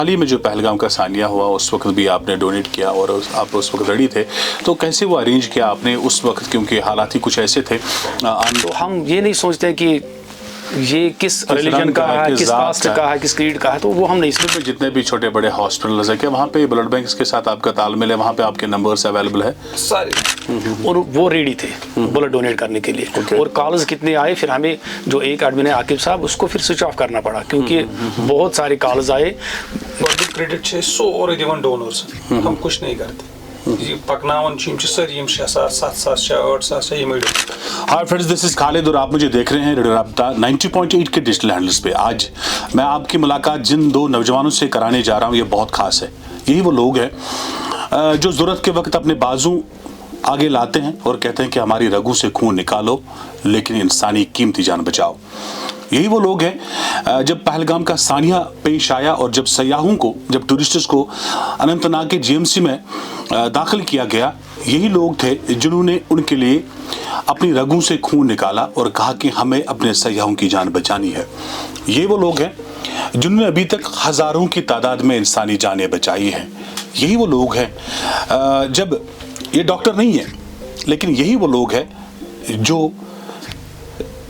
हाल ही में जो पहलगाम का सानिया हुआ उस वक्त भी आपने डोनेट किया और आप उस वक्त रेडी थे, तो कैसे वो अरेंज किया आपने उस वक्त, क्योंकि हालात ही कुछ ऐसे थे। तो हम ये नहीं सोचते कि ये किस रिलीजन का है, किस कास्ट का है, किस क्रीड का है, तो वो हम नहीं सोचते। जितने भी छोटे बड़े हॉस्पिटल्स है, क्या वहाँ पे ब्लड बैंक्स के साथ आपका तालमेल है? वहाँ पे आपके नंबर्स अवेलेबल है सारे, और वो रेडी थे ब्लड डोनेट करने के लिए। और कॉल्स कितने आए, फिर हमें जो एक एडमिन है आकिब साहब, उसको फिर स्विच ऑफ करना पड़ा क्योंकि बहुत सारे कॉल्स आए। क्रेडिट 600 और दिवन डोनर्स, हम कुछ नहीं करते। पकनावन सारी 6,000 7,000 8,000 ये मिल। Hi friends, this is Khalid और आप मुझे देख रहे हैं रेडियो राब्ता 90.8 के डिजिटल हैंडल्स पे। आज मैं आपकी मुलाकात जिन दो नौजवानों से कराने जा रहा हूँ, ये बहुत खास है। यही वो लोग हैं जो ज़रूरत के वक्त अपने बाजू आगे लाते हैं और कहते हैं कि हमारी रगों से खून निकालो लेकिन इंसानी कीमती जान बचाओ। यही वो लोग हैं जब पहलगाम का सानिया पेश आया और जब सयाहों को, जब टूरिस्ट्स को अनंतनाग के जीएमसी में दाखिल किया गया, यही लोग थे जिन्होंने उनके लिए अपनी रगों से खून निकाला और कहा कि हमें अपने सयाहों की जान बचानी है। ये वो लोग हैं जिन्होंने अभी तक हज़ारों की तादाद में इंसानी जानें बचाई हैं। यही वो लोग हैं जब ये डॉक्टर नहीं है, लेकिन यही वो लोग हैं जो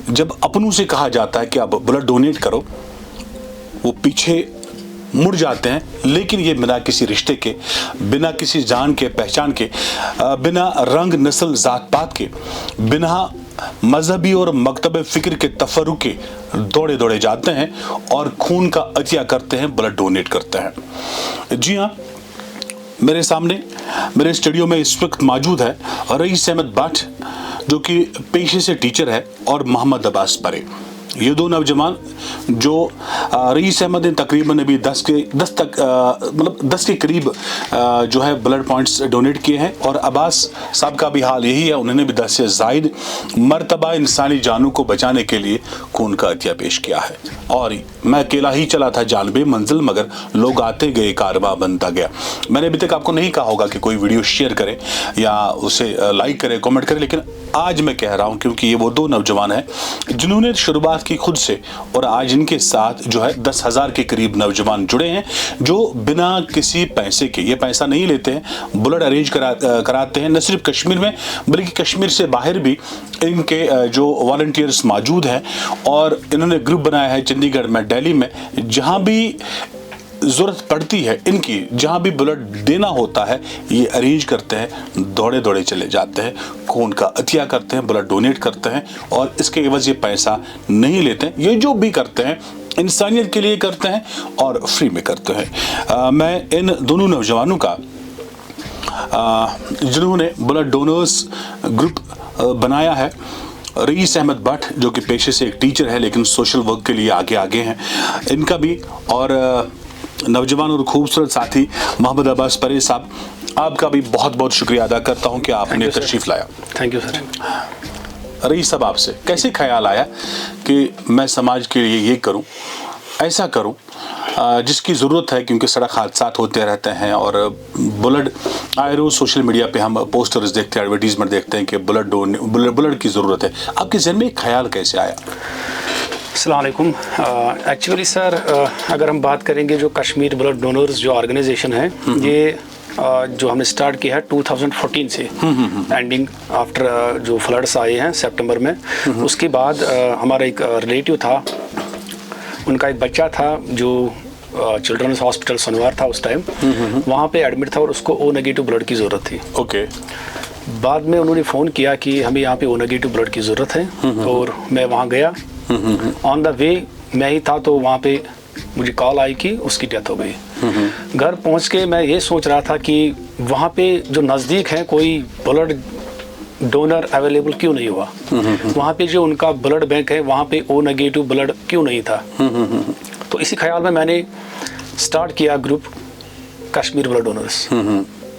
जब अपनों से कहा जाता है कि आप ब्लड डोनेट करो, वो पीछे मुड़ जाते हैं। लेकिन ये बिना किसी रिश्ते के, बिना किसी जान के, पहचान के, बिना रंग नस्ल जात पात के, बिना मजहबी और मकतब फिक्र के तफर्रुक के दौड़े दौड़े जाते हैं और खून का अतिया करते हैं, ब्लड डोनेट करते हैं। जी हाँ, मेरे सामने मेरे स्टूडियो में इस वक्त मौजूद है रईस अहमद भट्ट, जो कि पेशे से टीचर है, और मोहम्मद अब्बास परे। ये दो नौजवान जो रईस अहमद ने तकरीबन अभी 10 के करीब जो है ब्लड पॉइंट्स डोनेट किए हैं, और अब्बास साहब का भी हाल यही है। उन्होंने भी 10 से ज़ायद मरतबा इंसानी जानों को बचाने के लिए खून का अतिया पेश किया है। और मैं अकेला ही चला था जानबे मंजिल, मगर लोग आते गए कारवां बनता गया। मैंने अभी तक आपको नहीं कहा होगा कि कोई वीडियो शेयर करे या उसे लाइक करे, कमेंट करे, लेकिन आज मैं कह रहा हूँ क्योंकि ये वो दो नौजवान हैं जिन्होंने शुरुआत की खुद से, और आज इनके साथ जो है 10,000 के करीब नौजवान जुड़े हैं जो बिना किसी पैसे के, ये पैसा नहीं लेते हैं, ब्लड अरेंज कराते हैं। न सिर्फ कश्मीर में बल्कि कश्मीर से बाहर भी इनके जो वॉलंटियर्स मौजूद हैं, और इन्होंने ग्रुप बनाया है चंडीगढ़ में, दिल्ली में, जहाँ भी ज़रूरत पड़ती है इनकी, जहाँ भी ब्लड देना होता है, ये अरेंज करते हैं, दौड़े दौड़े चले जाते हैं, खून का अतिया करते हैं, ब्लड डोनेट करते हैं, और इसके एवज ये पैसा नहीं लेते हैं। ये जो भी करते हैं इंसानियत के लिए करते हैं और फ्री में करते हैं। मैं इन दोनों नौजवानों का जिन्होंने ब्लड डोनर्स ग्रुप बनाया है, रईस अहमद भट्ट जो कि पेशे से एक टीचर है लेकिन सोशल वर्क के लिए आगे हैं, इनका भी, और नौजवान और खूबसूरत साथी मोहम्मद अब्बास परे साहब, आपका भी बहुत बहुत शुक्रिया अदा करता हूं कि आपने तशरीफ लाया। Thank you sir. रईस साहब, आपसे कैसे ख्याल आया कि मैं समाज के लिए ये करूं, ऐसा करूं जिसकी ज़रूरत है, क्योंकि सड़क हादसात होते रहते हैं और ब्लड आए रोज़ सोशल मीडिया पे हम पोस्टर्स देखते हैं, एडवर्टीजमेंट देखते हैं कि ब्लड की ज़रूरत है। आपके जहन में ख्याल कैसे आया? अस्सलाम वालेकुम। एक्चुअली सर, अगर हम बात करेंगे जो कश्मीर ब्लड डोनर्स जो ऑर्गेनाइजेशन है, ये जो हमने स्टार्ट किया है 2014 से, एंडिंग आफ्टर जो फ्लड्स आए हैं सितंबर में, उसके बाद हमारा एक रिलेटिव था, उनका एक बच्चा था जो चिल्ड्रंस हॉस्पिटल सनवार था उस टाइम, वहाँ पे एडमिट था और उसको ओ नेगेटिव ब्लड की ज़रूरत थी। ओके। बाद में उन्होंने फ़ोन किया कि हमें यहाँ पे ओ नेगेटिव ब्लड की ज़रूरत है, और मैं वहाँ गया। ऑन द वे मैं ही था, तो वहाँ पे मुझे कॉल आई कि उसकी डेथ हो गई। घर पहुँच के मैं ये सोच रहा था कि वहाँ पे जो नज़दीक है कोई ब्लड डोनर अवेलेबल क्यों नहीं हुआ, वहाँ पे जो उनका ब्लड बैंक है वहाँ पे ओ नेगेटिव ब्लड क्यों नहीं था। तो इसी ख्याल में मैंने स्टार्ट किया ग्रुप कश्मीर ब्लड डोनर्स।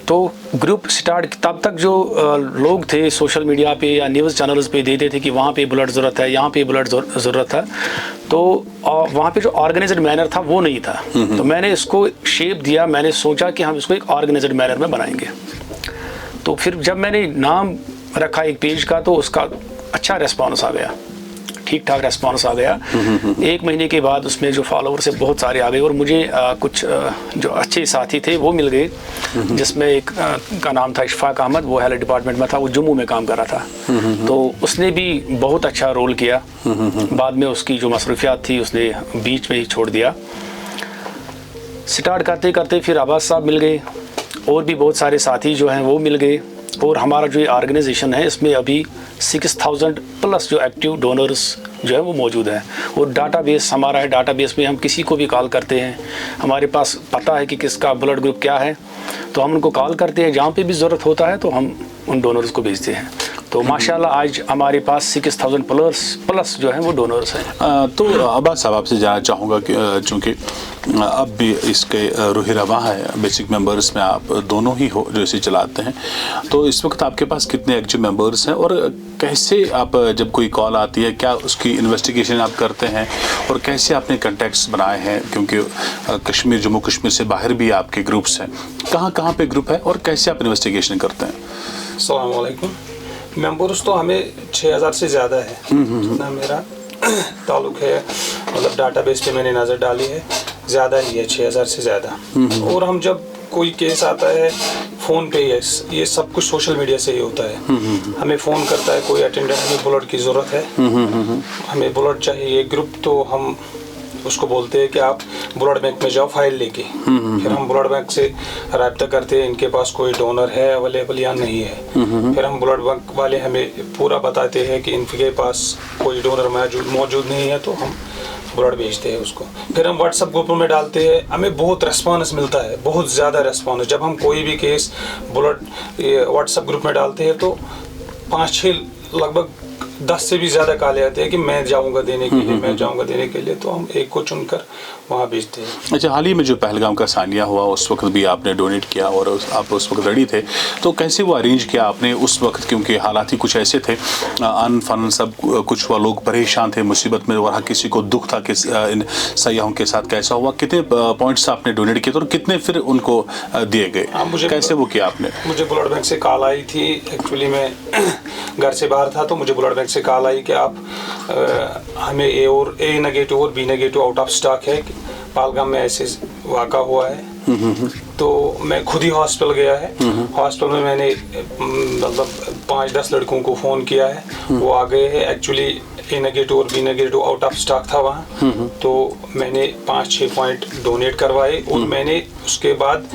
तो ग्रुप स्टार्ट, तब तक जो लोग थे सोशल मीडिया पे या न्यूज़ चैनल्स पे देते थे कि वहाँ पे ब्लड ज़रूरत है, यहाँ पे ब्लड ज़रूरत है, तो वहाँ पे जो ऑर्गेनाइज्ड मैनर था वो नहीं था। तो मैंने इसको शेप दिया, मैंने सोचा कि हम इसको एक ऑर्गेनाइज्ड मैनर में बनाएंगे। तो फिर जब मैंने नाम रखा एक पेज का, तो उसका अच्छा रिस्पॉन्स आ गया। ठीक ठाक रेस्पॉन्स आ गया। 1 महीने के बाद उसमें जो फॉलोवर्स है बहुत सारे आ गए और मुझे कुछ जो अच्छे साथी थे वो मिल गए, जिसमें एक का नाम था इशफाक अहमद, वो हेल्थ डिपार्टमेंट में था, वो जम्मू में काम कर रहा था। तो उसने भी बहुत अच्छा रोल किया। बाद में उसकी जो मसरूफियात थी उसने बीच में ही छोड़ दिया। स्टार्ट करते करते फिर अब्बास साहब मिल गए और भी बहुत सारे साथी जो हैं वो मिल गए, और हमारा जो ये ऑर्गेनाइजेशन है इसमें अभी 6000 प्लस जो एक्टिव डोनर्स जो है वो मौजूद है। और डाटाबेस हमारा है, डाटाबेस में हम किसी को भी कॉल करते हैं, हमारे पास पता है कि किसका ब्लड ग्रुप क्या है, तो हम उनको कॉल करते हैं, जहाँ पे भी ज़रूरत होता है तो हम उन डोनर्स को भेजते हैं। तो माशाल्लाह आज हमारे पास 6000 प्लस जो है वो डोनर्स हैं। तो अब्बास साहब आपसे जानना चाहूँगा कि चूँकि अब भी इसके रूही रवां है, बेसिक मेंबर्स में आप दोनों ही हो जो इसे चलाते हैं, तो इस वक्त आपके पास कितने एक्टिव मेंबर्स हैं और कैसे आप जब कोई कॉल आती है क्या उसकी इन्वेस्टिगेशन आप करते हैं और कैसे आपने कॉन्टैक्ट्स बनाए हैं, क्योंकि कश्मीर जम्मू कश्मीर से बाहर भी आपके ग्रुप्स हैं, कहाँ कहाँ पे ग्रुप है और कैसे आप इन्वेस्टिगेशन करते हैं? अस्सलाम वालेकुम। मेंबर्स तो हमें 6000 से ज़्यादा है जितना मेरा ताल्लुक है, मतलब डाटाबेस पे मैंने नज़र डाली है, ज़्यादा ही है 6000 से ज़्यादा। और हम जब कोई केस आता है फ़ोन पे, ये सब कुछ सोशल मीडिया से ही होता है। हमें फ़ोन करता है कोई अटेंडेंट, हमें ब्लड की ज़रूरत है, हमें ब्लड चाहिए ग्रुप, तो हम उसको बोलते हैं कि आप ब्लड बैंक में जाओ फाइल लेके। फिर हम ब्लड बैंक से राब्ता करते हैं इनके पास कोई डोनर है अवेलेबल या नहीं है। फिर हम ब्लड बैंक वाले हमें पूरा बताते हैं कि इनके पास कोई डोनर मौजूद नहीं है, तो हम ब्लड भेजते हैं उसको। फिर हम व्हाट्सएप ग्रुप में डालते हैं, हमें बहुत रेस्पॉन्स मिलता है, बहुत ज़्यादा रेस्पॉन्स। जब हम कोई भी केस ब्लड व्हाट्सएप ग्रुप में डालते हैं तो 5-6 लगभग 10 से भी ज़्यादा कॉल आते हैं कि मैं जाऊंगा देने के लिए, मैं जाऊंगा देने के लिए, तो हम एक को चुनकर वहाँ भेजते हैं। अच्छा, हाल ही में जो पहलगाम का सानिया हुआ उस वक्त भी आपने डोनेट किया और आप उस वक्त रेडी थे, तो कैसे वो अरेंज किया आपने उस वक्त, क्योंकि हालात ही कुछ ऐसे थे, अन फन सब कुछ हुआ, लोग परेशान थे, मुसीबत में, और किसी को दुख था कि इन सयाहों के साथ कैसा हुआ, कितने पॉइंट्स आपने डोनेट किए थे और कितने फिर उनको दिए गए, कैसे वो किया आपने? मुझे ब्लड बैंक से कॉल आई थी, एक्चुअली मैं घर से बाहर था, तो मुझे ब्लड बैंक से कॉल आई कि आप हमें ए नेगेटिव और B negative out of stock है, पहलगाम में ऐसे वाक़ा हुआ है। तो मैं खुद ही हॉस्पिटल गया है, हॉस्पिटल में मैंने मतलब 5-10 लड़कों को फ़ोन किया है, वो आ गए हैं। एक्चुअली ए नेगेटिव और B negative out of stock था वहाँ, तो मैंने 5-6 पॉइंट डोनेट करवाए और मैंने उसके बाद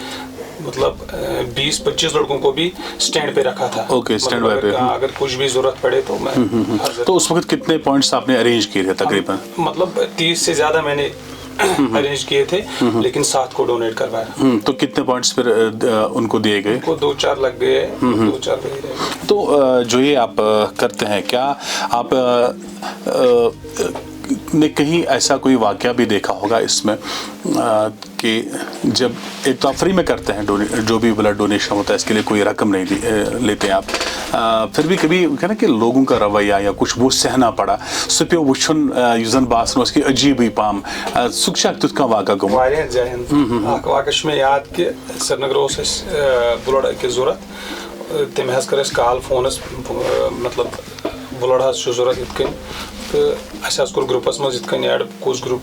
मतलब 20-25 लड़कों को भी स्टैंड पे रखा था। ओके, स्टैंड बाय पे अगर कुछ भी जरूरत पड़े तो मैं तो उस वक्त कितने पॉइंट्स आपने अरेंज किए थे तकरीबन? मतलब 30 से ज़्यादा मैंने अरेंज किए थे, लेकिन 7 को डोनेट करवाया। तो कितने पॉइंट्स फिर उनको दिए गए? उनको 2-4 लग गए, 2-4 लग गए। तो जो ये आप करते हैं, क्या आप ने कहीं ऐसा कोई वाक़या भी देखा होगा इसमें कि जब एक तो आप फ्री में करते हैं जो भी ब्लड डोनेशन होता है, इसके लिए कोई रकम नहीं लेते हैं आप, फिर भी कभी कहना कि लोगों का रवैया या कुछ वो सहना पड़ा, सुप्यो वुचन यूजन बासन उसकी अजीब ही पाम सुक्षा तुत का वाक़ा गुम वारियां जहन वाकश में याद कि श्रीनगर ब्लड की ज़रूरत, तम हज कर कॉल फोनस मतलब ब्लड हज ज़रूरत इत कन, तो अस कोर ग्रुपस मज इत ऐड कुछ ग्रुप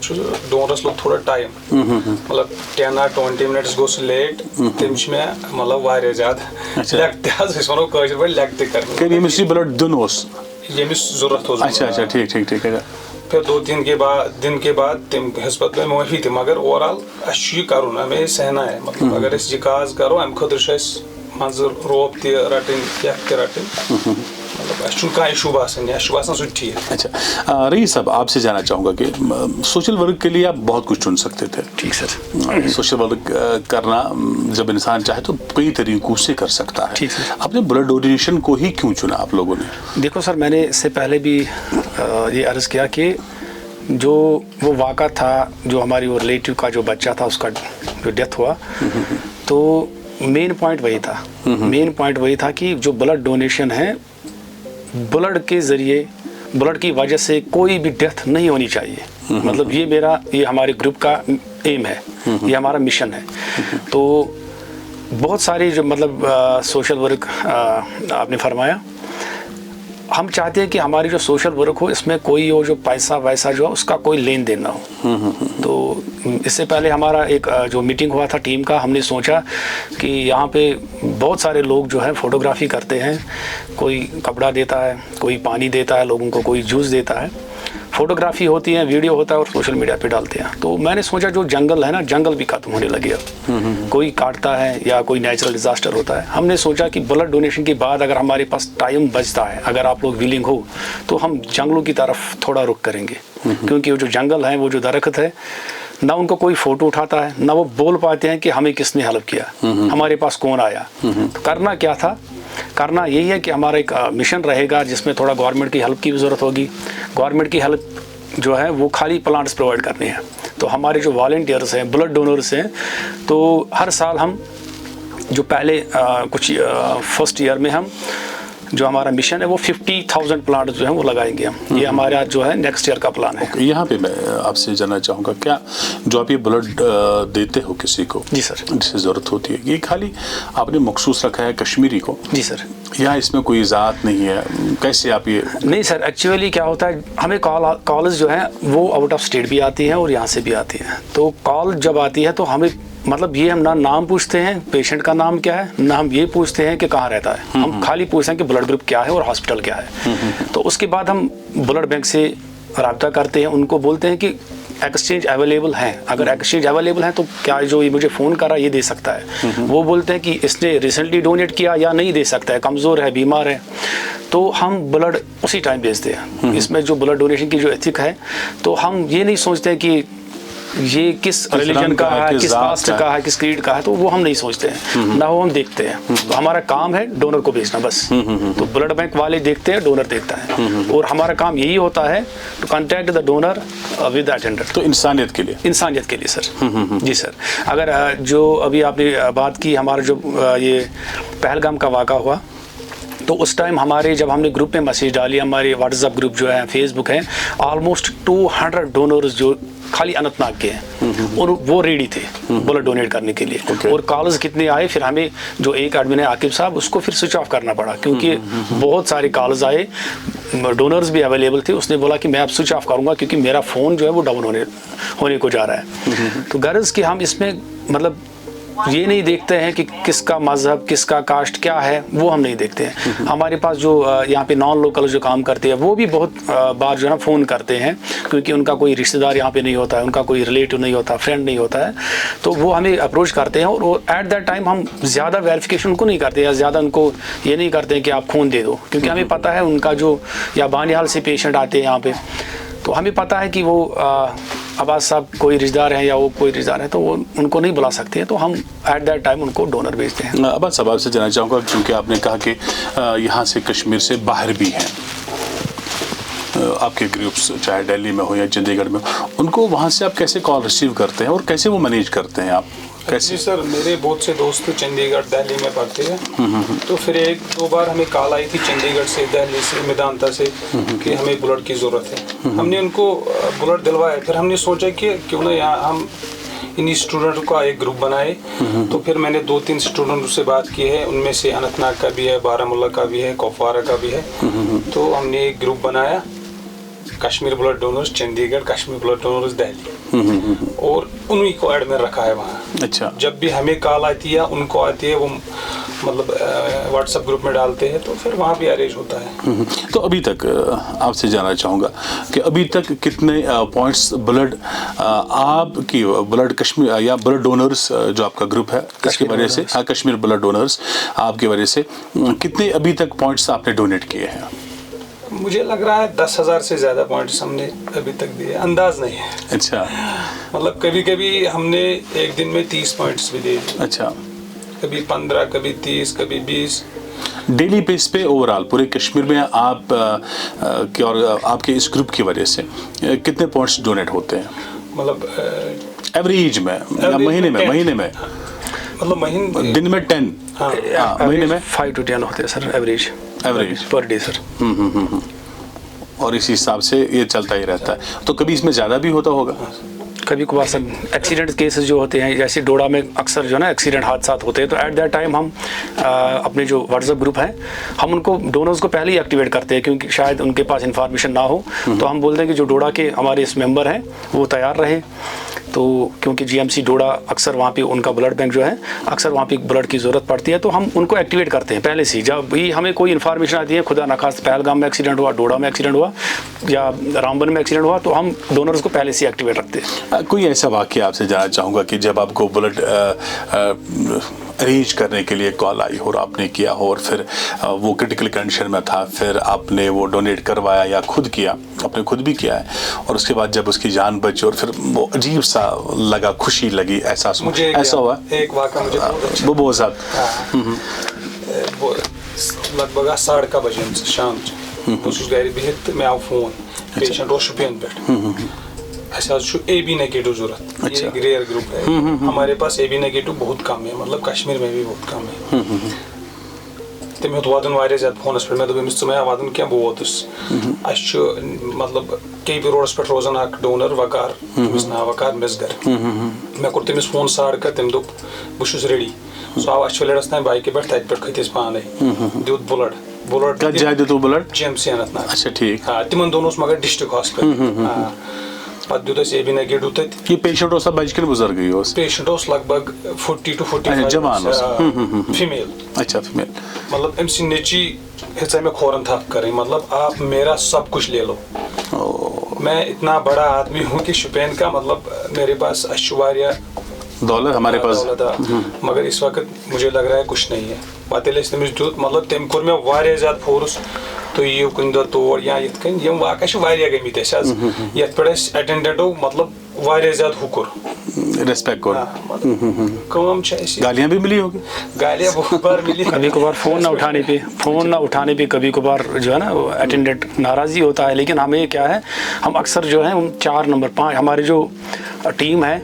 डोनरस लोग थोड़ा टाइम मतलब 10 or 20 मिनट्स गो लेट, तम में मतलब वारियां ज़्यादा लेक्ट वो कशर पे लेक्ट कर यमिस ब्लड दिन यमिस ज़रूरत हो। अच्छा, ठीक है। फिर 2-3 दिन के बाद तम हस्पत में माफी थी, मगर ओवरऑल अ कर हमें सहना है, मतलब अगर यह काज करो अम खुद मज रोब तटन रटन, मतलब इशू बासन ठीक। अच्छा, रईस साहब आपसे जानना चाहूँगा कि सोशल वर्क के लिए आप बहुत कुछ चुन सकते थे। ठीक सर। सोशल वर्क करना जब इंसान चाहे तो कई तरीकों से कर सकता है। ठीक सर। आपने ब्लड डोनेशन को ही क्यों चुना आप लोगों ने? देखो सर, मैंने इससे पहले भी ये अर्ज़ किया कि जो वो वाक़ा था, जो हमारी वो रिलेटिव का जो बच्चा था उसका जो डेथ हुआ, तो मेन पॉइंट वही था कि जो ब्लड डोनेशन है, ब्लड के ज़रिए, ब्लड की वजह से कोई भी डेथ नहीं होनी चाहिए। मतलब ये हमारे ग्रुप का एम है, ये हमारा मिशन है। तो बहुत सारी जो मतलब सोशल वर्क आपने फरमाया, हम चाहते हैं कि हमारी जो सोशल वर्क हो इसमें कोई वो जो पैसा वैसा जो है उसका कोई लेन देन ना हो। तो इससे पहले हमारा एक जो मीटिंग हुआ था टीम का, हमने सोचा कि यहाँ पे बहुत सारे लोग जो है फ़ोटोग्राफी करते हैं, कोई कपड़ा देता है, कोई पानी देता है लोगों को, कोई जूस देता है, फ़ोटोग्राफी होती है, वीडियो होता है और सोशल मीडिया पे डालते हैं। तो मैंने सोचा जो जंगल है ना, जंगल भी खत्म होने लगे अब, कोई काटता है या कोई नेचुरल डिज़ास्टर होता है। हमने सोचा कि ब्लड डोनेशन के बाद अगर हमारे पास टाइम बचता है, अगर आप लोग विलिंग हो, तो हम जंगलों की तरफ थोड़ा रुख करेंगे, क्योंकि वो जो जंगल है, वो जो दरख्त है ना, उनको कोई फ़ोटो उठाता है ना वो बोल पाते हैं कि हमें किसने हेल्प किया, हमारे पास कौन आया। तो करना क्या था, करना यही है कि हमारा एक मिशन रहेगा जिसमें थोड़ा गवर्नमेंट की हेल्प की भी ज़रूरत होगी। गवर्नमेंट की हेल्प जो है वो खाली प्लांट्स प्रोवाइड करने हैं। तो हमारे जो वॉलंटियर्स हैं, ब्लड डोनर्स हैं, तो हर साल हम जो पहले कुछ फर्स्ट ईयर में हम जो हमारा मिशन है वो 50,000 प्लांट जो है वो लगाएंगे हम। ये हमारा जो है नेक्स्ट ईयर का प्लान है। यहाँ पे मैं आपसे जानना चाहूँगा, क्या जो आप ये ब्लड देते हो किसी को, जी सर, जिसे ज़रूरत होती है, ये खाली आपने मखसूस रखा है कश्मीरी को? जी सर। या इसमें कोई ज़ात नहीं है, कैसे आप ये? नहीं सर, एक्चुअली क्या होता है, हमें कॉल्स जो है वो आउट ऑफ स्टेट भी आती हैं और यहाँ से भी आती हैं। तो कॉल जब आती है तो हमें मतलब ये हम ना नाम पूछते हैं पेशेंट का नाम क्या है, ना हम ये पूछते हैं कि कहाँ रहता है, हम खाली पूछते हैं कि ब्लड ग्रुप क्या है और हॉस्पिटल क्या है। तो उसके बाद हम ब्लड बैंक से रब्ता करते हैं, उनको बोलते हैं कि एक्सचेंज अवेलेबल है, अगर एक्सचेंज अवेलेबल है तो क्या जो ये मुझे फ़ोन कर रहा है ये दे सकता है। वो बोलते हैं कि इसने रिसेंटली डोनेट किया या नहीं दे सकता है, कमज़ोर है, बीमार है, तो हम ब्लड उसी टाइम भेजते हैं। इसमें जो ब्लड डोनेशन की जो एथिक है, तो हम ये नहीं सोचते हैं कि ये किस रिलीजन का है, किस कास्ट का है, किस क्रीड का है, तो वो हम नहीं सोचते हैं, ना वो हम देखते हैं। तो हमारा काम है डोनर को भेजना बस। तो ब्लड बैंक वाले देखते हैं, डोनर देखता है, और हमारा काम यही होता है to contact the donor with attendant. तो इंसानियत के लिए, इंसानियत के लिए सर। जी सर। अगर जो अभी आपने बात की, हमारा जो ये पहलगाम का वाक़ा हुआ, तो उस टाइम हमारे जब हमने ग्रुप में मैसेज डाली, हमारे व्हाट्सएप ग्रुप जो है, फेसबुक है, ऑलमोस्ट 200 डोनर्स जो खाली अनंतनाग के हैं और वो रेडी थे ब्लड डोनेट करने के लिए। और कॉल्स कितने आए, फिर हमें जो एक एडमिन है आकिब साहब, उसको फिर स्विच ऑफ करना पड़ा, क्योंकि बहुत सारे कॉल्स आए, डोनर्स भी अवेलेबल थे। उसने बोला कि मैं अब स्विच ऑफ करूँगा क्योंकि मेरा फ़ोन जो है वो डाउन होने को जा रहा है। तो गर्ज कि हम इसमें मतलब ये नहीं देखते हैं कि किसका मज़हब, किसका कास्ट क्या है, वो हम नहीं देखते हैं। हमारे पास जो यहाँ पे नॉन लोकल जो काम करते हैं वो भी बहुत बार जो है ना फ़ोन करते हैं, क्योंकि उनका कोई रिश्तेदार यहाँ पे नहीं होता है, उनका कोई रिलेटिव नहीं होता, फ्रेंड नहीं होता है, तो वो हमें अप्रोच करते हैं। और एट दैट टाइम हम ज़्यादा वेरिफिकेशन उनको नहीं करते, या ज़्यादा उनको ये नहीं करते हैं कि आप खून दे दो, क्योंकि हमें पता है उनका जो या बानिहाल से पेशेंट आते हैं यहाँ पे, तो हमें पता है कि वो अब्बास साहब कोई रिश्तेदार हैं या वो कोई रिश्तेदार है, तो वो उनको नहीं बुला सकते हैं, तो हम एट दैट टाइम उनको डोनर भेजते हैं। अब्बास साहब आपसे जानना चाहूँगा, क्योंकि आपने कहा कि यहाँ से कश्मीर से बाहर भी हैं आपके ग्रुप्स, चाहे दिल्ली में हो या चंडीगढ़ में, उनको वहाँ से आप कैसे कॉल रिसीव करते हैं और कैसे वो मैनेज करते हैं आप? जी सर, मेरे बहुत से दोस्त चंडीगढ़ दिल्ली में पढ़ते हैं, तो फिर एक दो बार हमें कॉल आई थी चंडीगढ़ से, दिल्ली से, मेदांता से कि हमें ब्लड की ज़रूरत है। हमने उनको ब्लड दिलवाया। फिर हमने सोचा कि क्यों ना यहाँ हम इन स्टूडेंट का एक ग्रुप बनाए। तो फिर मैंने 2-3 स्टूडेंट से बात की है, उनमें से अनंतनाग का भी है, बारामूला का भी है, कुपवारा का भी है। तो हमने एक ग्रुप बनाया, Kashmir blood donors Chandigarh, Kashmir blood donors Delhi, और उन्हीं को एडमिन रखा है वहाँ। अच्छा। जब भी हमें कॉल आती है, उनको आती है, वो मतलब व्हाट्सएप ग्रुप में डालते हैं, तो फिर वहाँ भी अरेंज होता है। तो अभी तक आपसे जानना चाहूँगा कि अभी तक कितने पॉइंट्स ब्लड आपकी ब्लड कश्मीर या ब्लड डोनर्स जो आपका ग्रुप है इसकी वजह से, हाँ, कश्मीर ब्लड डोनर्स आपकी वजह से कितने अभी तक पॉइंट्स आपने डोनेट किए हैं? मुझे लग रहा है 10,000 से ज़्यादा पॉइंट्स हमने अभी तक दिए, अंदाज नहीं है। अच्छा। मतलब कभी कभी हमने एक दिन में 30 पॉइंट्स भी दिए। अच्छा। कभी 15, कभी 30, कभी 20। डेली बेस पे ओवरऑल पूरे कश्मीर में आप की और आपके इस ग्रुप की वजह से कितने पॉइंट्स डोनेट होते हैं, मतलब एवरेज में या महीने में? मतलब महीने दिन में 10, हाँ, महीने में 5 to 10 होते हैं sir, average per day sir. और इस हिसाब से ये चलता ही रहता है। तो कभी इसमें ज़्यादा भी होता होगा? कभी कभार सर एक्सीडेंट केसेस जो होते हैं, जैसे डोडा में अक्सर जो है ना एक्सीडेंट हादसा होते हैं, तो एट दैट टाइम हम अपने जो व्हाट्सएप ग्रुप है हम उनको डोनर्स को पहले ही एक्टिवेट करते हैं, क्योंकि शायद उनके पास इन्फॉर्मेशन ना हो। तो हम बोलते हैं कि जो डोडा के हमारे इस मेंबर हैं वो तैयार रहे, तो क्योंकि जीएमसी डोडा अक्सर वहाँ पे उनका ब्लड बैंक जो है अक्सर वहाँ पे ब्लड की ज़रूरत पड़ती है, तो हम उनको एक्टिवेट करते हैं पहले से। जब भी हमें कोई इन्फॉर्मेशन आती है, खुदा न खास्ता पहलगाम में एक्सीडेंट हुआ, डोडा में एक्सीडेंट हुआ या रामबन में एक्सीडेंट हुआ, तो हम डोनर्स को पहले से एक्टिवेट रखते हैं। कोई ऐसा वाक़या आपसे जानना चाहूँगा कि जब आपको ब्लड अरेंज करने के लिए कॉल आई हो और आपने किया हो और फिर वो क्रिटिकल कंडीशन में था, फिर आपने वो डोनेट करवाया या खुद किया, आपने खुद भी किया है, और उसके बाद जब उसकी जान बची और फिर वो अजीब सा लगा, खुशी लगी, एहसास मुझे ऐसा हुआ? एक वाक़या मुझे बहुत अच्छा, वो बहुत साहब लगभग 11:30 बजे शाम बस घर बिहित मे आव फोन पेशेंट शुपियन पे AB नेगेटिव जरूरत, ये एक रेयर ग्रुप है। हमारे पास AB नेगेटिव बहुत कम है, मतलब कश्मीर में भी बहुत कम है। तमें वदन वारिया ज्यादा फोनस पे, मे दोपस वे वदन क्या बह वोतुस, मतलब KP रोडस पे रोजान अख डोनर वकार, तमिस नाव वकार मिसगर, मे कोर तमिस फोन 11:30 तम दोप बहुत रेडी, सो आव अशवलेडस तान बाइक पे तत पे खतिस पाने दिउत ब्लड कत जाए दिउत ब्लड GMC अनंतनाग। अच्छा ठीक, हाँ तिमन दोनों मगर डिस्ट्रिक्ट हॉस्पिटल पद दित AB नेगेटिव तत। ये पेशेंट ओसा बचकर बुजुर्ग ही ओस? पेशेंट ओस लगभग 40 to 45 जवान ओस, फीमेल। अच्छा फीमेल, मतलब अम सी नेची हिस्सा में खोरन थप करें, मतलब आप मेरा सब कुछ ले लो। मैं इतना बड़ा आदमी हूँ कि शुपियन का मतलब मेरे पास अशुवारिया दौलत हमारे पास, मगर इस वक्त मुझे लग रहा है कुछ नहीं है। पता मतलब तम कोर में वारिया ज्यादा फोर्स, तो ये कुन दो तोड़ या यत कन यम वाक़ा छ वारिया गमित है आज यत पे अटेंडेंटो मतलब वारिया ज्यादा हुकुर रेस्पेक्ट कोर कम छ ऐसी गालियां भी मिली होगी? गालियां बहुत बार मिली, कभी कभार फ़ोन ना उठाने पे कभी कभार जो है ना वो अटेंडेंट नाराज़ी होता है। लेकिन हमें क्या है, हम अक्सर जो है 4 नंबर 5 हमारी जो टीम है,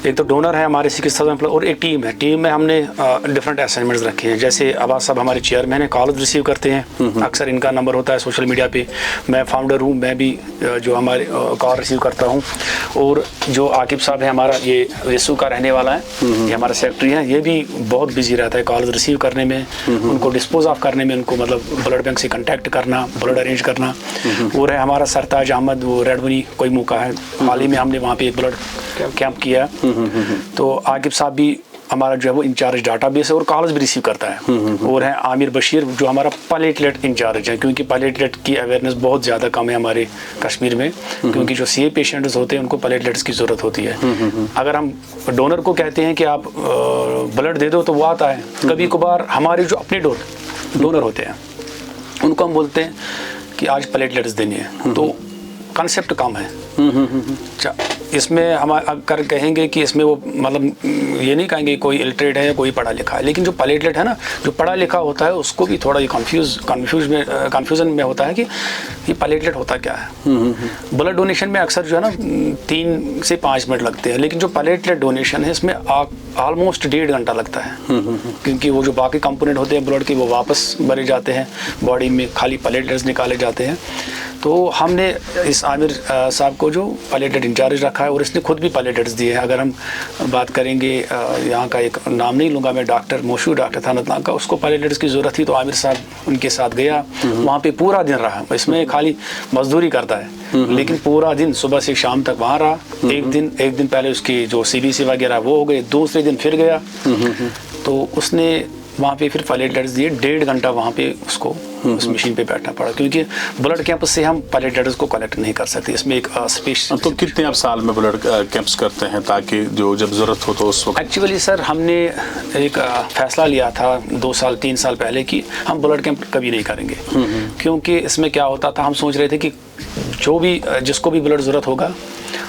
एक तो डोनर है हमारे चिकित्सा और एक टीम है। टीम में हमने डिफरेंट असाइनमेंट्स रखे हैं। जैसे आवाज़ साहब हमारे चेयरमैन है, कॉल रिसीव करते हैं, अक्सर इनका नंबर होता है सोशल मीडिया पे। मैं फाउंडर हूँ, मैं भी जो हमारे कॉल रिसीव करता हूँ। और जो आकिब साहब है हमारा, ये वेसू का रहने वाला है, ये हमारा सेक्रेटरी है, ये भी बहुत बिजी रहता है कॉल रिसीव करने में, उनको डिस्पोज ऑफ करने में, उनको मतलब ब्लड बैंक से कॉन्टैक्ट करना, ब्लड अरेंज करना। और है हमारा सरताज अहमद, वो रेडबनी कोई मौका है, हाल ही में हमने वहाँ पे ब्लड कैंप किया। तो आकिब साहब भी हमारा जो है वो इंचार्ज डाटाबेस है और कॉल्स भी रिसीव करता है। और है आमिर बशीर जो हमारा प्लेटलेट इंचार्ज है, क्योंकि प्लेटलेट की अवेयरनेस बहुत ज़्यादा कम है हमारे कश्मीर में, क्योंकि जो CA पेशेंट्स होते हैं उनको प्लेटलेट्स की ज़रूरत होती है। अगर हम डोनर को कहते हैं कि आप ब्लड दे दो तो वो आता है। कभी कभार हमारे जो अपने डोनर होते हैं उनको हम बोलते हैं कि आज प्लेटलेट्स देनी है, तो कॉन्सेप्ट कम है। इसमें हम अगर कहेंगे कि इसमें वो मतलब ये नहीं कहेंगे कोई इलिटरेट है या कोई पढ़ा लिखा है, लेकिन जो प्लेटलेट है ना, जो पढ़ा लिखा होता है उसको भी थोड़ा ये कन्फ्यूजन में होता है कि ये प्लेटलेट होता क्या है। ब्लड डोनेशन में अक्सर जो है ना 3 से 5 मिनट लगते हैं, लेकिन जो प्लेटलेट डोनेशन है इसमें ऑलमोस्ट 1.5 घंटा लगता है, क्योंकि वो जो बाकी कंपोनेंट होते हैं ब्लड के वो वापस भरे जाते हैं बॉडी में, खाली प्लेटलेट्स निकाले जाते हैं। तो हमने इस आमिर साहब को जो प्लेटलेट इंचार्ज रखा है और इसने खुद भी प्लेटलेट्स दिए हैं। अगर हम बात करेंगे यहाँ का एक नाम नहीं लूँगा मैं, डॉक्टर मशहूर डॉक्टर था अनंतनाग का, उसको प्लेटलेट्स की ज़रूरत थी तो आमिर साहब उनके साथ गया, वहाँ पे पूरा दिन रहा। इसमें खाली मजदूरी करता है लेकिन पूरा दिन सुबह से शाम तक वहाँ रहा। एक दिन पहले उसकी जो CBC वगैरह वो हो गए, दूसरे दिन फिर गया तो उसने वहाँ पे फिर प्लेटलेट्स दिए। 1.5 घंटा वहाँ पे उसको उस मशीन पे बैठना पड़ा, क्योंकि ब्लड कैंप से हम प्लेटलेट्स को कलेक्ट नहीं कर सकते। इसमें एक स्पेशल। तो कितने आप साल में ब्लड कैंप्स करते हैं ताकि जो जब ज़रूरत हो तो उस वक्त? एक्चुअली सर हमने एक फैसला लिया था 2 साल 3 साल पहले कि हम ब्लड कैंप कभी नहीं करेंगे, क्योंकि इसमें क्या होता था, हम सोच रहे थे कि जो भी जिसको भी ब्लड ज़रूरत होगा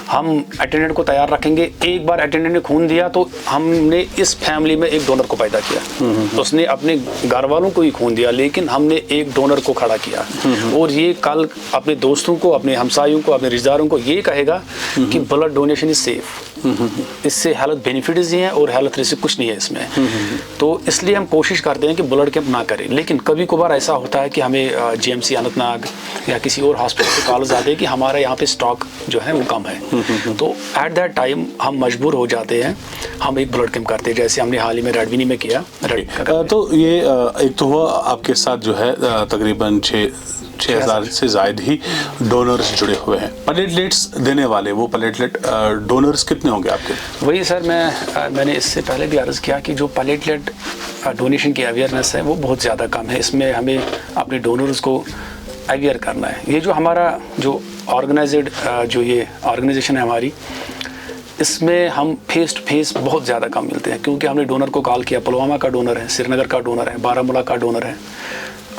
हम अटेंडेंट को तैयार रखेंगे। एक बार अटेंडेंट ने खून दिया तो हमने इस फैमिली में एक डोनर को पैदा किया, उसने अपने घर वालों को ही खून दिया, लेकिन हमने एक डोनर को खड़ा किया। और ये कल अपने दोस्तों को, अपने हमसायों को, अपने रिश्तेदारों को ये कहेगा कि ब्लड डोनेशन इज सेफ, इससे हेल्थ बेनिफिट्स ही हैं और हेल्थ रिस्क कुछ नहीं है इसमें। तो इसलिए हम कोशिश करते हैं कि ब्लड कैंप ना करें। लेकिन कभी कभार ऐसा होता है कि हमें GMC अनंतनाग या किसी और हॉस्पिटल से कॉल्स आते हैं कि हमारे यहाँ पे स्टॉक जो है वो कम है, तो एट दैट टाइम हम मजबूर हो जाते हैं, हम एक ब्लड कैंप करते हैं, जैसे हमने हाल ही में रेडविनी में किया। तो ये एक तो हुआ आपके साथ जो है तकरीबन 6,000 से ज़ायद ही डोनर्स जुड़े हुए हैं। प्लेटलेट्स देने वाले वो प्लेटलेट डोनर्स कितने होंगे आपके? वही सर, मैंने इससे पहले भी अर्ज़ किया कि जो प्लेटलेट डोनेशन की अवेयरनेस है वो बहुत ज़्यादा कम है। इसमें हमें अपने डोनर्स को अवेयर करना है। ये जो हमारा जो ऑर्गेनाइज्ड जो ये ऑर्गेनाइजेशन है हमारी, इसमें हम फेस टू फेस बहुत ज़्यादा कम मिलते हैं, क्योंकि हमने डोनर को कॉल किया, पुलवामा का डोनर है, श्रीनगर का डोनर है, बारामूला का डोनर है,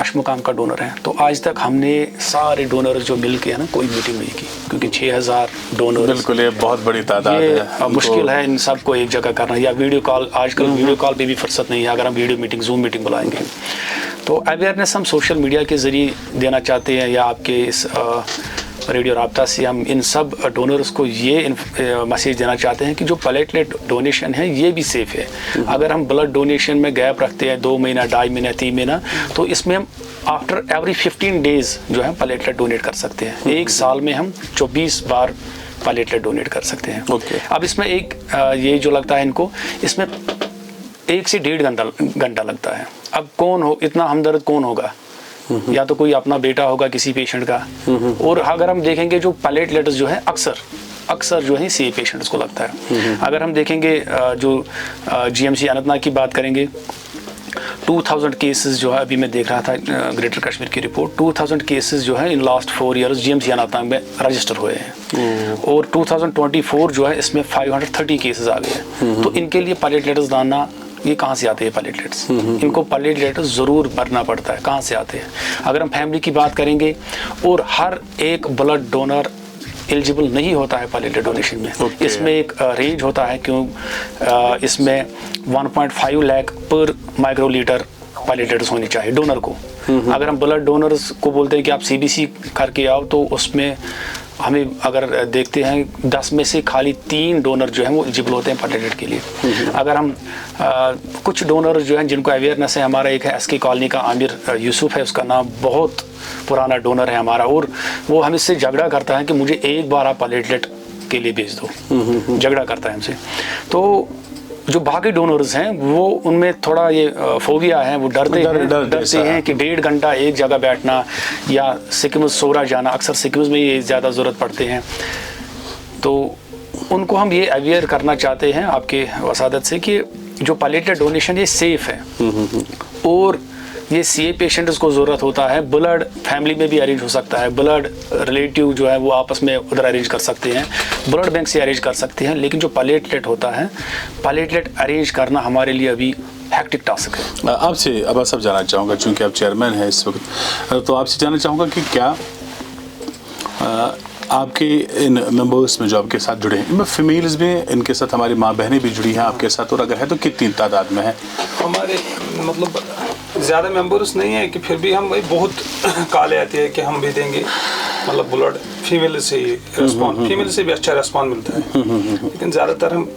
अशमुकाम का डोनर है। तो आज तक हमने सारे डोनर जो मिल के है ना कोई मीटिंग नहीं की, क्योंकि 6,000 डोनर बिल्कुल ये बहुत बड़ी तादाद है। मुश्किल है इन सबको एक जगह करना, या वीडियो कॉल, आजकल वीडियो कॉल पे भी फुर्सत नहीं है। अगर हम वीडियो मीटिंग, जूम मीटिंग बुलाएंगे तो अवेयरनेस हम सोशल मीडिया के ज़रिए देना चाहते हैं, या आपके इस रेडियो राब्ता से हम इन सब डोनर्स को ये मैसेज देना चाहते हैं कि जो प्लेटलेट डोनेशन है ये भी सेफ़ है। अगर हम ब्लड डोनेशन में गैप रखते हैं 2 महीना, 2.5 महीना, 3 महीना, तो इसमें हम आफ्टर एवरी 15 डेज़ जो है प्लेटलेट डोनेट कर सकते हैं। एक साल में हम 24 बार प्लेटलेट डोनेट कर सकते हैं। अब इसमें एक ये जो लगता है इनको, इसमें 1 से 1.5 घंटा लगता है। अब कौन हो, इतना हमदर्द कौन होगा? या तो कोई अपना बेटा होगा किसी पेशेंट का। और अगर हम देखेंगे जो प्लेटलेट्स जो है अक्सर जो है सी पेशेंट्स को लगता है। अगर हम देखेंगे जो GMC अनंतनाग की बात करेंगे, 2000 केसेस जो है, अभी मैं देख रहा था ग्रेटर कश्मीर की रिपोर्ट, 2000 केसेस जो है in last 4 years GMC Anantnag में रजिस्टर हुए हैं। और 2024 जो है इसमें 530 केसेस आ गए हैं। तो इनके लिए प्लेटलेट्स दाना ये कहाँ से आते हैं प्लेटलेट्स? इनको प्लेटलेट्स ज़रूर भरना पड़ता है। कहाँ से आते हैं? अगर हम फैमिली की बात करेंगे, और हर एक ब्लड डोनर एलिजिबल नहीं होता है प्लेटलेट डोनेशन में। इसमें एक रेंज होता है, क्यों इसमें 1.5 लाख पर माइक्रोलीटर प्लेटलेट्स होनी चाहिए डोनर को। अगर हम ब्लड डोनर्स को बोलते हैं कि आप CBC करके आओ, तो उसमें हमें अगर देखते हैं 10 में से खाली 3 डोनर जो हैं वो एलिजिबल होते हैं प्लेटलेट के लिए। अगर हम कुछ डोनर जो हैं जिनको अवेयरनेस है, हमारा एक है SK कॉलोनी का आमिर यूसुफ है, उसका नाम, बहुत पुराना डोनर है हमारा, और वो हमसे झगड़ा करता है कि मुझे एक बार आप प्लेटलेट के लिए भेज दो, झगड़ा करता है हमसे। तो जो बाकी डोनर्स हैं वो उनमें थोड़ा ये फोबिया है, वो डरते हैं कि 1.5 घंटा एक जगह बैठना या सिक्किम सोरा जाना। अक्सर सिक्किम में ये ज़्यादा ज़रूरत पड़ते हैं। तो उनको हम ये अवेयर करना चाहते हैं आपके वसादत से कि जो प्लेटलेट डोनेशन ये सेफ़ है, और ये CA पेशेंट्स को ज़रूरत होता है। ब्लड फैमिली में भी अरेंज हो सकता है, ब्लड रिलेटिव जो है वो आपस में उधर अरेंज कर सकते हैं, ब्लड बैंक से अरेंज कर सकते हैं। लेकिन जो प्लेटलेट होता है, प्लेटलेट अरेंज करना हमारे लिए अभी हैक्टिक टास्क है। आपसे अब सब जानना चाहूँगा, चूँकि आप चेयरमैन हैं इस वक्त, तो आपसे जानना चाहूँगा कि क्या आपके इन मेंबर्स में जो आपके साथ जुड़े हैं, इनमें फीमेल्स भी हैं, इनके साथ हमारी माँ बहनें भी जुड़ी हैं आपके साथ, और अगर है तो कितनी तादाद में है? हमारे मतलब ज़्यादा मेंबर्स नहीं है, कि फिर भी हम बहुत कॉल आती है कि हम भी देंगे, मतलब ब्लड फीमेल से ही रिस्पॉन्ड, फीमेल से भी अच्छा रिस्पॉन्ड मिलता है, लेकिन ज़्यादातर हम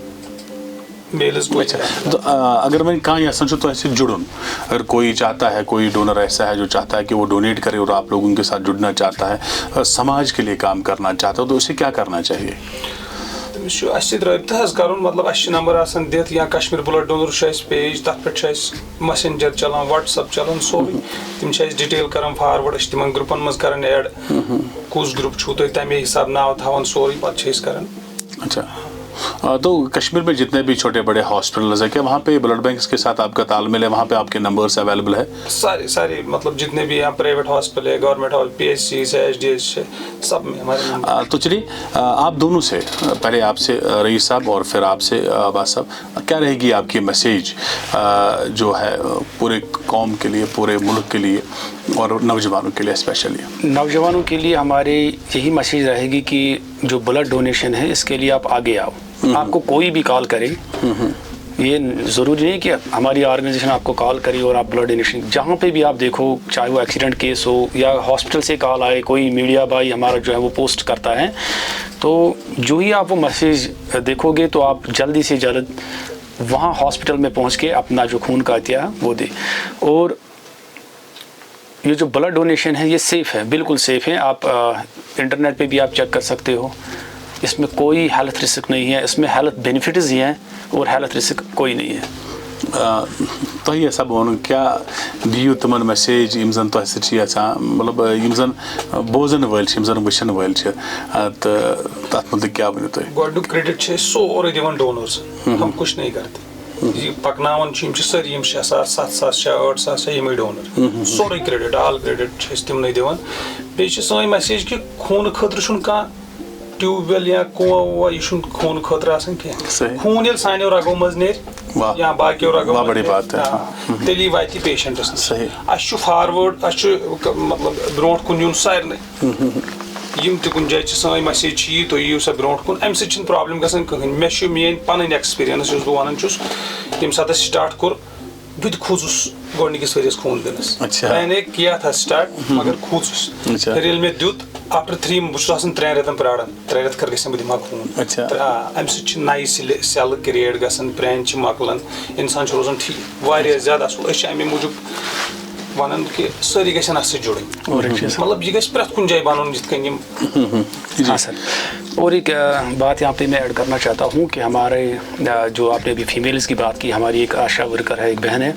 मेल्स को। अच्छा, तो अगर मैं कहाँ यहाँ समझो तो ऐसे जुड़ूँ, अगर कोई चाहता है, कोई डोनर ऐसा है जो चाहता है कि वो डोनेट करे और आप लोगों के साथ जुड़ना चाहता है, समाज के लिए काम करना चाहता है, तो उसे क्या करना चाहिए? रब्ता कर, मतलब नंबर दित, या कश्मीर ब्लड डोनर पेज, तथ पे मैसेंजर चलान, व्हाट्सअप चलान, सोरे तम डिटेल कर फॉरवर्ड, तिम ग्रुपन मज कर ऐड, कुछ ग्रुप छू तुम तमे हिसाब नाव थवान सोरे पे कर। अच्छा, तो कश्मीर में जितने भी छोटे बड़े हॉस्पिटल्स हैं, क्या वहाँ पे ब्लड बैंक के साथ आपका तालमेल है? वहाँ पे आपके नंबर्स अवेलेबल है? सारे मतलब जितने भी यहाँ प्राइवेट हॉस्पिटल है, गवर्नमेंट हॉस्पिटल, PHC है, HDH है, सब में हमारे नंबर। तो चलिए आप दोनों से, पहले आपसे रईस साहब और फिर आपसे अब्बास साहब, क्या रहेगी आपकी मैसेज जो है पूरे कौम के लिए, पूरे मुल्क के लिए और नौजवानों के लिए? स्पेशली नौजवानों के लिए हमारी यही मैसेज रहेगी कि जो ब्लड डोनेशन है इसके लिए आप आगे आओ। आपको कोई भी कॉल करे, ये ज़रूरी नहीं कि हमारी ऑर्गेनाइजेशन आपको कॉल करी और आप ब्लड डोनेशन, जहाँ पे भी आप देखो, चाहे वो एक्सीडेंट केस हो या हॉस्पिटल से कॉल आए, कोई मीडिया भाई हमारा जो है वो पोस्ट करता है, तो जो ही आप वो मैसेज देखोगे तो आप जल्दी से जल्द वहाँ हॉस्पिटल में पहुँच के अपना जो खून का अतिया है वो दे। और ये जो ब्लड डोनेशन है ये सेफ़ है, बिल्कुल सेफ़ है। आप इंटरनेट पे भी आप चेक कर सकते हो, इसमें कोई हेल्थ रिस्क नहीं है, इसमें हेल्थ बेनिफिट्स ही हैं और हेल्थ रिस्क कोई नहीं है। तुम ऐसा बोन क्या दियो तुमन मैसेज यम जन तुह सत मतलब यम जन बोजन वल वचन वल तो तथ मतलब क्या वन तुम गोडुक क्रेडिट सोरे दिवन डोनर्स, हम कुछ नहीं करते। ये पकनावन सारी 6,000 7,000 8,000 यमे डोनर सोरे क्रेडिट आल क्रेडिट तिमन दिवन। बे सन मैसेज कि खून खतर कह ट्यूबवेल या कुआ वुआ यह खून खतर खून ये सानो रगो मज नेर या बाकियों रगो बड़ी बात है तेली वाति पेशेंटस अस फारवर्ड मतलब ब्रो कुन यून सारे यम त कुन जाए सन मैसेज यी तुम यू सा ब्रो कुन अम सत प्रॉब्लम गसान कहीं मे मेन पन एक्सपीरियंस बह वन ये सात स्टार्ट कोर बुत खोजुस गोडनिकिस वरियस खून दिनस। मैंने किया था स्टार्ट मगर खोजुस फिर ये मे दुत आफ्टर 3 बस 3 रेतन प्राड़न 3 रेत कर गम दिमा खून अम नई सेल क्रिएट गसान प्रान मकलान इंसान रोजान ठीक वारिया ज्यादा असल अमे मूजूब वन कि सारी गन अत जुड़ मतलब यह गि प्रत कुन जाए बन जित हाँ सर। और एक बात यहाँ पे मैं ऐड करना चाहता हूँ कि हमारे जो आपने अभी फीमेल्स की बात की, हमारी एक आशा वर्कर है, एक बहन है,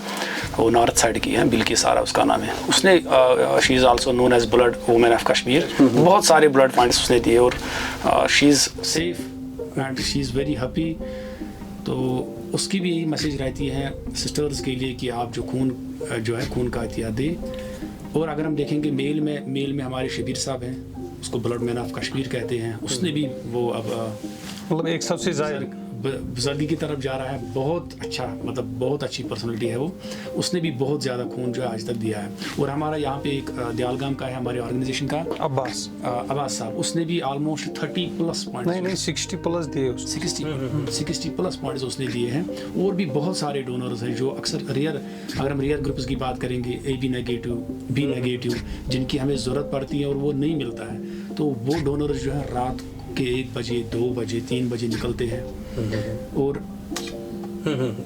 वो नॉर्थ साइड की है, बिल्कि सारा उसका नाम है। उसने she is also known as blood women of Kashmir. बहुत सारे ब्लड पॉइंट्स उसने दिए और she is safe and she is very happy. तो उसकी भी यही मैसेज रहती है सिस्टर्स के लिए कि आप जो खून जो है खून का एहतियात दें। और अगर हम देखेंगे मेल में हमारे शबीर साहब हैं, उसको ब्लड मैन ऑफ कश्मीर कहते हैं। उसने भी वो अब मतलब एक सबसे बुजुर्गी की तरफ जा रहा है। बहुत अच्छा मतलब बहुत अच्छी पर्सनैलिटी है वो। उसने भी बहुत ज़्यादा खून जो है आज तक दिया है। और हमारा यहाँ पे एक दयालगाम का है हमारे ऑर्गेनाइजेशन का अब्बास साहब, उसने भी ऑलमोस्ट 30+ पॉइंट्स नहीं 60+ दिए 60+ पॉइंट्स उसने दिए हैं। और भी बहुत सारे डोनर्स हैं जो अक्सर अगर हम रेयर ग्रुप्स की बात करेंगे AB नेगेटिव B नेगेटिव जिनकी हमें ज़रूरत पड़ती है और वो नहीं मिलता है, तो वो डोनर्स जो है रात के 1 बजे 2 बजे 3 बजे निकलते हैं और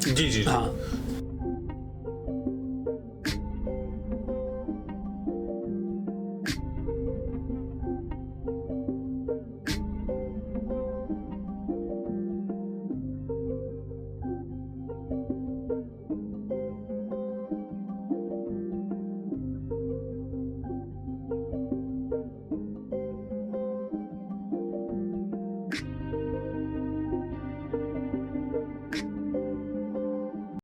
जी हाँ